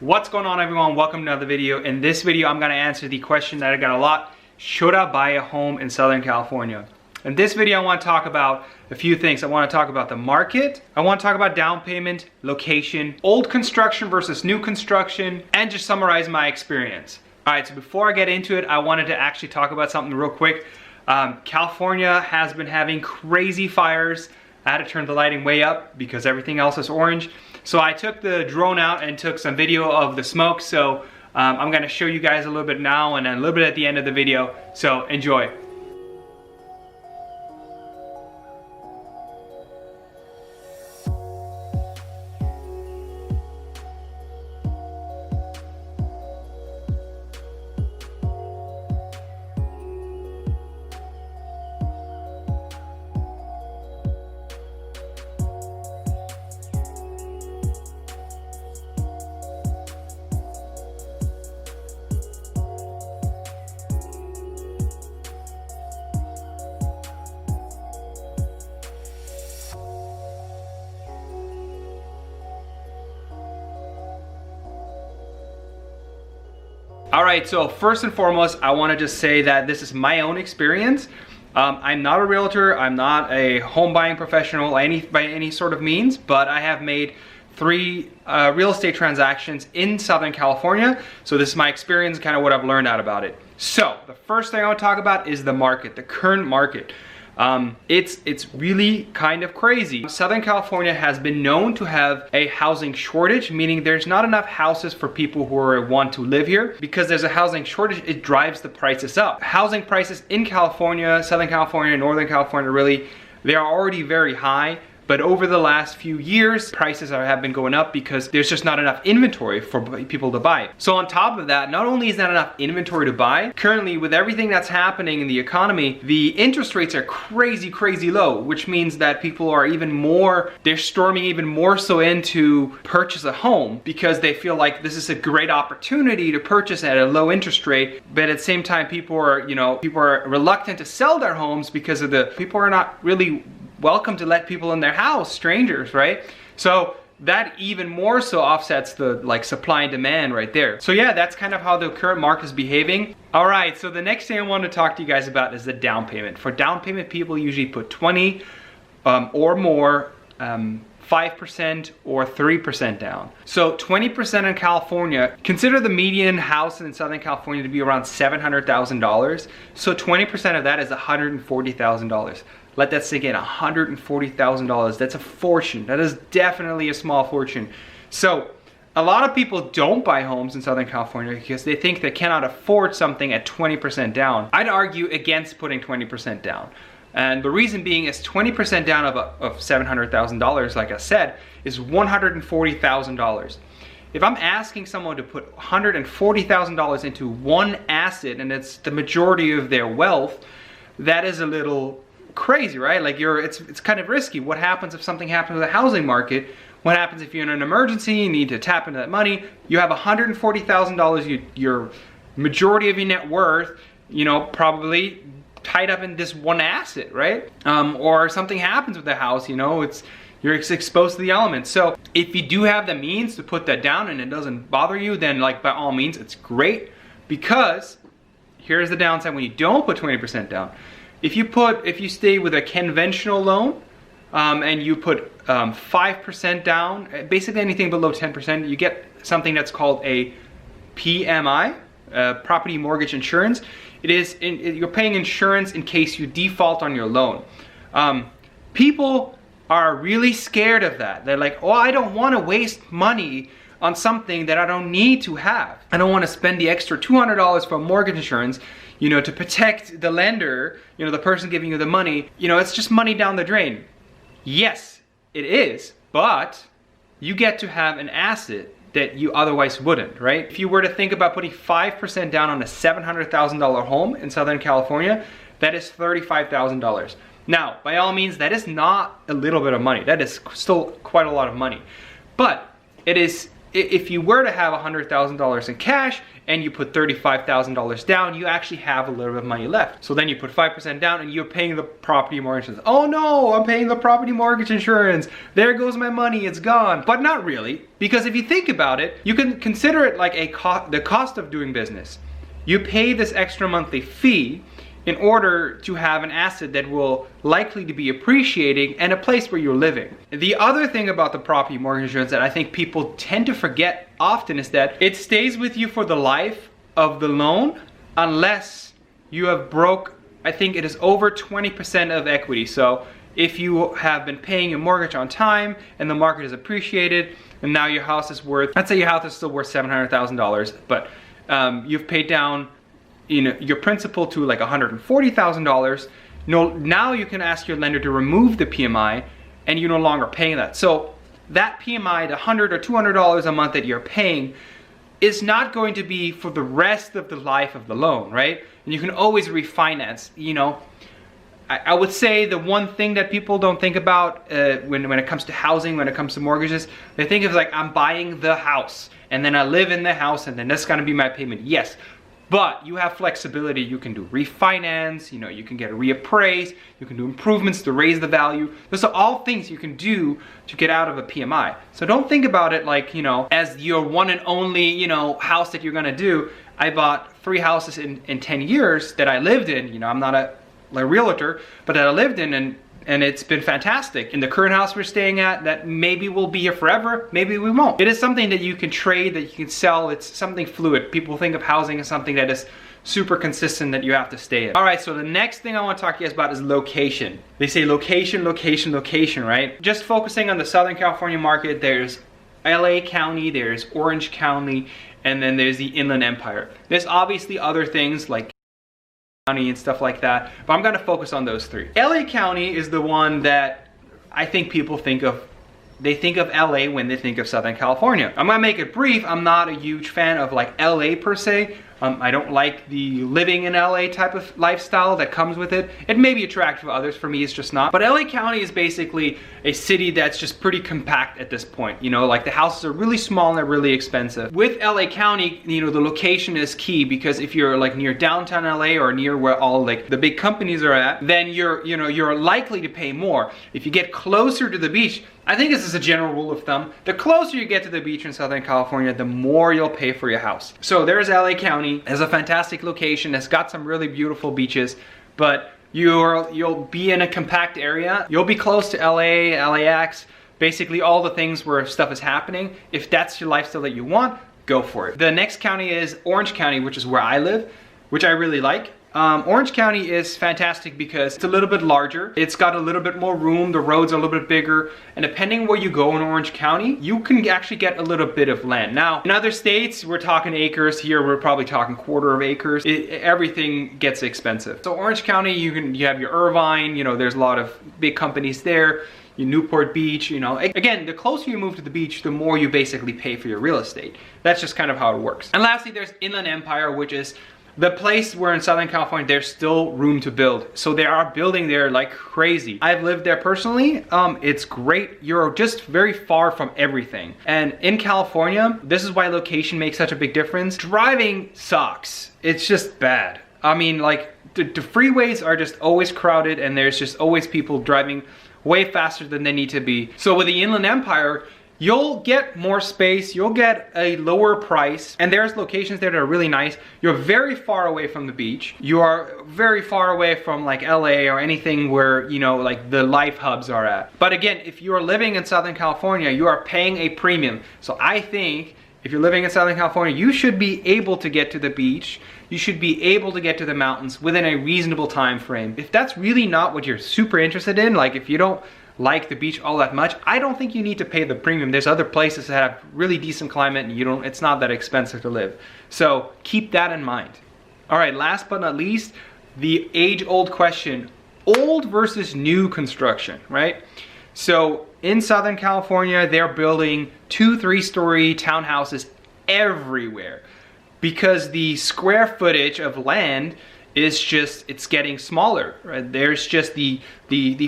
What's going on, everyone? Welcome to another video. In this video, I'm going to answer the question that I got a lot. Should I buy a home in Southern California? In this video, I want to talk about a few things. I want to talk about the market. I want to talk about down payment, location, old construction versus new construction, and just summarize my experience. All right, so before I get into it, I wanted to actually talk about something real quick. California has been having crazy fires. I had to turn the lighting way up because everything else is orange. So I took the drone out and took some video of the smoke. So I'm gonna show you guys a little bit now and then a little bit at the end of the video. So enjoy. Alright, so first and foremost, I want to just say that this is my own experience. I'm not a realtor, I'm not a home buying professional by any sort of means, but I have made 3 real estate transactions in Southern California. So this is my experience, kind of what I've learned out about it. So the first thing I want to talk about is the market, the current market. It's really kind of crazy. Southern California has been known to have a housing shortage, meaning there's not enough houses for people who want to live here. Because there's a housing shortage, it drives the prices up. Housing prices in California, Southern California, Northern California, really, they are already very high. But over the last few years, prices have been going up because there's just not enough inventory for people to buy. So on top of that, not only is not enough inventory to buy, currently with everything that's happening in the economy, the interest rates are crazy low, which means that people are they're storming even more so into purchase a home because they feel like this is a great opportunity to purchase at a low interest rate. But at the same time, people are reluctant to sell their homes because people are not really welcome to let people in their house, strangers, right? So that even more so offsets the supply and demand right there. So yeah, that's kind of how the current market is behaving. All right, so the next thing I want to talk to you guys about is the down payment. For down payment, people usually put 20 or more, 5% or 3% down. So 20% in California, consider the median house in Southern California to be around $700,000. So 20% of that is $140,000. Let that sink in, $140,000. That's a fortune. That is definitely a small fortune. So a lot of people don't buy homes in Southern California because they think they cannot afford something at 20% down. I'd argue against putting 20% down. And the reason being is 20% down of $700,000, like I said, is $140,000. If I'm asking someone to put $140,000 into one asset and it's the majority of their wealth, that is a little crazy, right? Like it's kind of risky. What happens if something happens to the housing market? What happens if you're in an emergency, you need to tap into that money? You have $140,000, your majority of your net worth, probably tied up in this one asset, right? Or something happens with the house, you're exposed to the elements. So if you do have the means to put that down and it doesn't bother you, then by all means, it's great. Because here's the downside when you don't put 20% down. If you stay with a conventional loan and you put 5% down, basically anything below 10%, you get something that's called a PMI, property mortgage insurance. You're paying insurance in case you default on your loan. People are really scared of that. They're like, oh, I don't want to waste money on something that I don't need to have. I don't want to spend the extra $200 for mortgage insurance, to protect the lender, the person giving you the money. It's just money down the drain. Yes, it is, but you get to have an asset that you otherwise wouldn't, right? If you were to think about putting 5% down on a $700,000 home in Southern California, that is $35,000. Now, by all means, that is not a little bit of money. That is still quite a lot of money. But it is if you were to have $100,000 in cash and you put $35,000 down, you actually have a little bit of money left. So then you put 5% down and you're paying the property mortgage insurance. Oh no, I'm paying the property mortgage insurance. There goes my money, it's gone. But not really, because if you think about it, you can consider it like the cost of doing business. You pay this extra monthly fee in order to have an asset that will likely to be appreciating and a place where you're living. The other thing about the property mortgage insurance that I think people tend to forget often is that it stays with you for the life of the loan unless you have broke, I think it is over 20% of equity. So if you have been paying your mortgage on time and the market is appreciated and now your house is worth, let's say your house is still worth $700,000, but you've paid down your principal to like $140,000. Now you can ask your lender to remove the PMI and you're no longer paying that. So that PMI, the $100 or $200 a month that you're paying, is not going to be for the rest of the life of the loan, right? And you can always refinance. I would say the one thing that people don't think about when it comes to housing, when it comes to mortgages, they think of like, I'm buying the house and then I live in the house and then that's gonna be my payment. Yes. But you have flexibility. You can do refinance, you can get a reappraise, you can do improvements to raise the value. Those are all things you can do to get out of a PMI. So don't think about it like, as your one and only, house that you're gonna do. I bought 3 houses in 10 years that I lived in. I'm not a realtor, but that I lived in, and it's been fantastic. In the current house we're staying at, that maybe we'll be here forever, maybe we won't. It is something that you can trade, that you can sell. It's something fluid. People think of housing as something that is super consistent that you have to stay in. All right, so the next thing I want to talk to you guys about is location. They say location, location, location, right? Just focusing on the Southern California market, there's LA County, there's Orange County, and then there's the Inland Empire. There's obviously other things like and stuff like that, but I'm gonna focus on those 3. LA County is the one that I think people think of. They think of LA when they think of Southern California. I'm gonna make it brief. I'm not a huge fan of like LA per se. I don't like the living in LA type of lifestyle that comes with it. It may be attractive to others, for me it's just not. But LA County is basically a city that's just pretty compact at this point. Like the houses are really small and they're really expensive. With LA County, the location is key, because if you're like near downtown LA or near where all like the big companies are at, then you're likely to pay more. If you get closer to the beach, I think this is a general rule of thumb, the closer you get to the beach in Southern California, the more you'll pay for your house. So there's LA County. It's a fantastic location. It's got some really beautiful beaches, but you'll be in a compact area. You'll be close to LA, LAX, basically all the things where stuff is happening. If that's your lifestyle that you want, go for it. The next county is Orange County, which is where I live, which I really like. Orange County is fantastic because it's a little bit larger. It's got a little bit more room. The roads are a little bit bigger. And depending where you go in Orange County, you can actually get a little bit of land. Now, in other states, we're talking acres. Here, we're probably talking quarter of acres. Everything gets expensive. So Orange County, you have your Irvine, there's a lot of big companies there. Your Newport Beach, Again, the closer you move to the beach, the more you basically pay for your real estate. That's just kind of how it works. And lastly, there's Inland Empire, which is the place where in Southern California, there's still room to build. So they are building there like crazy. I've lived there personally. It's great. You're just very far from everything. And in California, this is why location makes such a big difference. Driving sucks. It's just bad. I mean, like the freeways are just always crowded and there's just always people driving way faster than they need to be. So with the Inland Empire, you'll get more space, you'll get a lower price, and there's locations there that are really nice. You're very far away from the beach. You are very far away from like LA or anything where, like the life hubs are at. But again, if you're living in Southern California, you are paying a premium. So I think if you're living in Southern California, you should be able to get to the beach. You should be able to get to the mountains within a reasonable time frame. If that's really not what you're super interested in, like if you don't like the beach all that much, I don't think you need to pay the premium. There's other places that have really decent climate and it's not that expensive to live. So keep that in mind. All right, last but not least, the age-old question, old versus new construction, right? So in Southern California, they're building 2-3-story townhouses everywhere because the square footage of land it's getting smaller, right? There's just the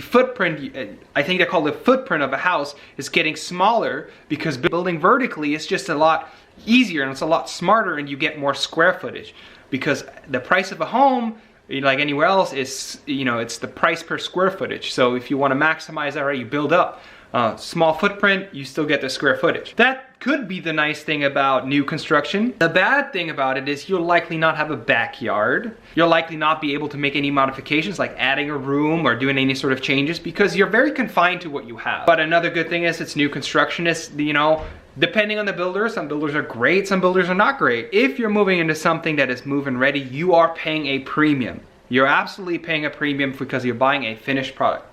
footprint, I think they call the footprint of a house is getting smaller because building vertically is just a lot easier and it's a lot smarter, and you get more square footage because the price of a home, like anywhere else, is, you know, it's the price per square footage. So if you want to maximize that, right, you build up small footprint, you still get the square footage. That could be the nice thing about new construction. The bad thing about it is you'll likely not have a backyard. You'll likely not be able to make any modifications like adding a room or doing any sort of changes because you're very confined to what you have. But another good thing is it's new construction. Is, you know, depending on the builder, some builders are great, some builders are not great. If you're moving into something that is move-in ready, you are paying a premium. You're absolutely paying a premium because you're buying a finished product.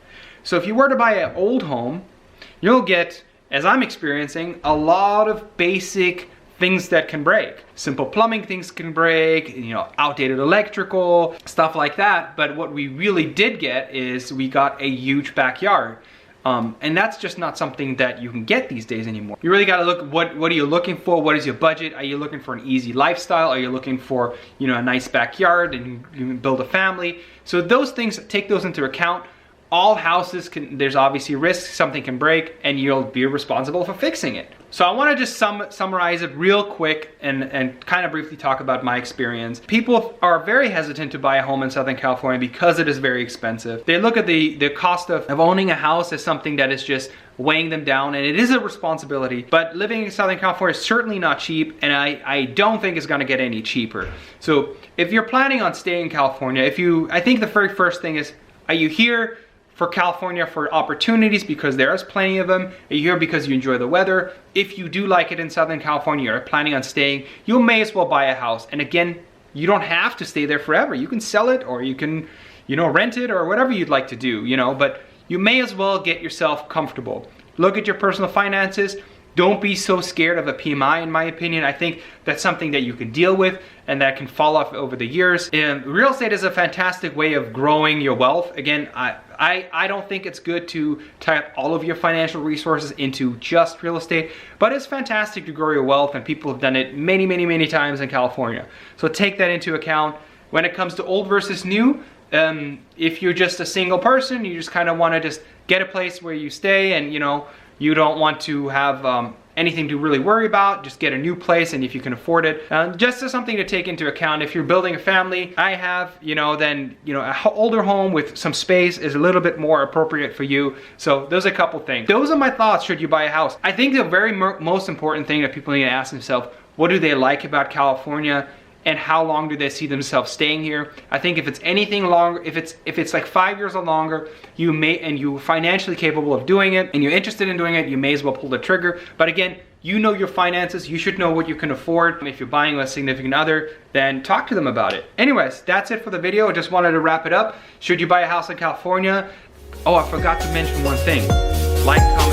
So if you were to buy an old home, you'll get, as I'm experiencing, a lot of basic things that can break. Simple plumbing things can break, you know, outdated electrical, stuff like that. But what we really did get is we got a huge backyard. And that's just not something that you can get these days anymore. You really got to look, what are you looking for? What is your budget? Are you looking for an easy lifestyle? Are you looking for, you know, a nice backyard and you can build a family? So those things, take those into account. All houses can, there's obviously risks, something can break, and you'll be responsible for fixing it. So I want to just summarize it real quick and kind of briefly talk about my experience. People are very hesitant to buy a home in Southern California because it is very expensive. They look at the cost of owning a house as something that is just weighing them down, and it is a responsibility. But living in Southern California is certainly not cheap, and I don't think it's going to get any cheaper. So if you're planning on staying in California, I think the very first thing is, are you here for California for opportunities because there's plenty of them? Are you here because you enjoy the weather? If you do like it in Southern California, you're planning on staying, you may as well buy a house. And again, you don't have to stay there forever. You can sell it, or you can, you know, rent it, or whatever you'd like to do, you know, but you may as well get yourself comfortable. Look at your personal finances. Don't be so scared of a PMI, in my opinion. I think that's something that you can deal with and that can fall off over the years. And real estate is a fantastic way of growing your wealth. Again, I don't think it's good to tie all of your financial resources into just real estate, but it's fantastic to grow your wealth, and people have done it many, many, many times in California. So take that into account. When it comes to old versus new, if you're just a single person, you just kind of want to just get a place where you stay, and you know, you don't want to have anything to really worry about, just get a new place, and if you can afford it. Just as something to take into account, if you're building a family, then an older home with some space is a little bit more appropriate for you. So those are a couple things. Those are my thoughts should you buy a house. I think the very most important thing that people need to ask themselves, what do they like about California? And how long do they see themselves staying here? I think if it's anything longer, if it's like 5 years or longer, you're financially capable of doing it, and you're interested in doing it, you may as well pull the trigger. But again, you know your finances, you should know what you can afford. If you're buying with a significant other, then talk to them about it. Anyways, that's it for the video. I just wanted to wrap it up. Should you buy a house in California? Oh, I forgot to mention one thing. Like, comment,